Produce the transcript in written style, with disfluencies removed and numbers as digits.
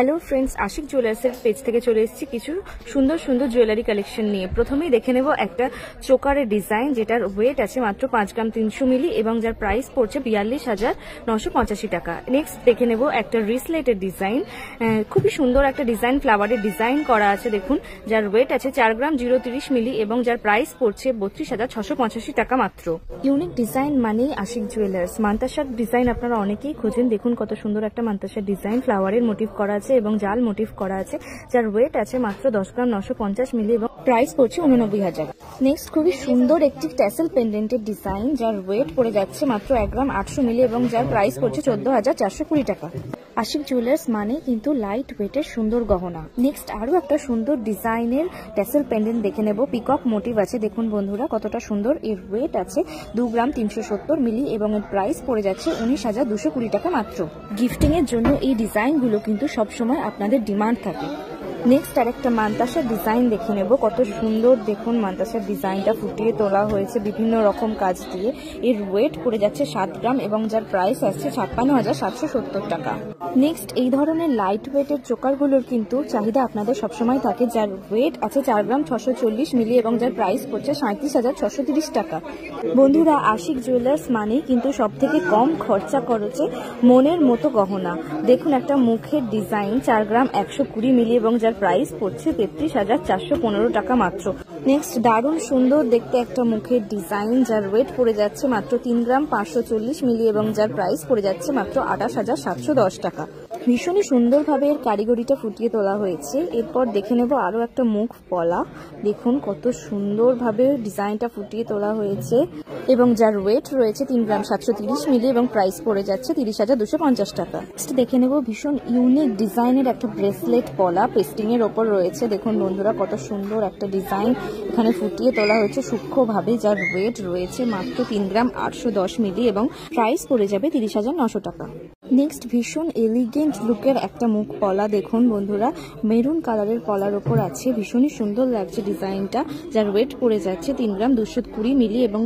Hello friends, Ashiq জুয়েলার্সের page থেকে চলে এসেছি কিছু সুন্দর সুন্দর জুয়েলারি কালেকশন নিয়ে। প্রথমেই দেখে নেব একটা চোকারের ডিজাইন, যেটার ওয়েট আছে মাত্র 5 গ্রাম 300 মিলি এবং যার প্রাইস পড়ছে 42,985 টাকা। নেক্সট দেখে নেব একটা রিসলেটের ডিজাইন, খুবই সুন্দর একটা ডিজাইন, ফ্লাওয়ারের ডিজাইন করা আছে দেখুন, যার ওয়েট আছে 4 গ্রাম 030 মিলি এবং যার প্রাইস পড়ছে 32,685 টাকা মাত্র। ইউনিক ডিজাইন মানেই আশিক জুয়েলার্স। মান্তাসার ডিজাইন আপনারা অনেকেই খোঁজেন, দেখুন কত সুন্দর একটা মান্তাসার ডিজাইন, ফ্লাওয়ারের মোটিভ করা আছে এবং জাল মোটিভ করা আছে, যার ওয়েট আছে মাত্র 10 গ্রাম 950 মিলি এবং প্রাইস পড়ছে 89,000। নেক্সট খুবই সুন্দর একটি ট্যাসেল পেন্ডেন্টের ডিজাইন, যার ওয়েট পড়ে যাচ্ছে মাত্র 1 গ্রাম 800 মিলি এবং যার প্রাইস পড়ছে 14,420 টাকা। আশিক জুয়েলার্স মানে কিন্তু লাইট ওয়েটের সুন্দর গহনা। নেক্সট আরো একটা সুন্দর ডিজাইনের ট্যাসেল পেন্ডেন্ট দেখে নেব, পিকক মোটিভ আছে, দেখুন বন্ধুরা কতটা সুন্দর। এর ওয়েট আছে 2 গ্রাম 370 মিলি এবং এর প্রাইস পড়ে যাচ্ছে 19,220 টাকা মাত্র। গিফটিং এর জন্য এই ডিজাইনগুলো কিন্তু সবসময় আপনাদের ডিমান্ড থাকে। নেক্সট আরেকটা মান্তাসার ডিজাইন দেখে নেব, কত সুন্দর দেখুন মান্তাসার ডিজাইনটা ফুটিয়ে তোলা হয়েছে বিভিন্ন রকম কাজ দিয়ে। এর ওয়েট পড়ে যাচ্ছে 7 গ্রাম এবং যার প্রাইস আসছে 56,770 টাকা। নেক্সট এই ধরনের লাইট ওয়েটের চোকারগুলোর কিন্তু চাহিদা আপনাদের সবসময় থাকে, যার ওয়েট আছে 4 গ্রাম 640 মিলি এবং যার প্রাইস পড়ছে 37,630 টাকা। বন্ধুরা, আশিক জুয়েলার্স মানে কিন্তু সব থেকে কম খরচা খরচে মনের মতো গহনা। দেখুন একটা মুখের ডিজাইন, 4 গ্রাম 120 মিলি এবং যার প্রাইস পড়ছে 33,415 টাকা মাত্র। নেক্সট দারুণ সুন্দর দেখতে একটা মুখের ডিজাইন, যার ওয়েট পড়ে যাচ্ছে মাত্র 3 গ্রাম 540 মিলি এবং যার প্রাইস পড়ে যাচ্ছে মাত্র 28,710 টাকা। ভীষণই সুন্দরভাবে এর কারিগরিটা ফুটিয়ে তোলা হয়েছে। এরপর দেখে নেব আরো একটা মুখ পলা, দেখুন কত সুন্দরভাবে ডিজাইনটা ফুটিয়ে তোলা হয়েছে এবং যার ওয়েট রয়েছে 3 গ্রাম 730 মিলি এবং প্রাইস পড়ে যাচ্ছে 30,250 টাকা। নেক্সট দেখে নেব ভীষণ ইউনিক ডিজাইনের একটা ব্রেসলেট পলা, পেস্টিং এর ওপর রয়েছে, দেখুন বন্ধুরা কত সুন্দর একটা ডিজাইন এখানে ফুটিয়ে তোলা হয়েছে সূক্ষ্মভাবে, যার ওয়েট রয়েছে মাত্র 3 গ্রাম 810 মিলি এবং প্রাইস পড়ে যাবে 30,900 টাকা। নেক্সট ভীষণ এলিগেন্ট লুকের একটা মুখ পলা, দেখুন বন্ধুরা মেরুন কালারের পলার ওপর আছে, ভীষণই সুন্দর লাগছে ডিজাইনটা, যার ওয়েট পড়ে যাচ্ছে 3 গ্রাম 220 মিলি এবং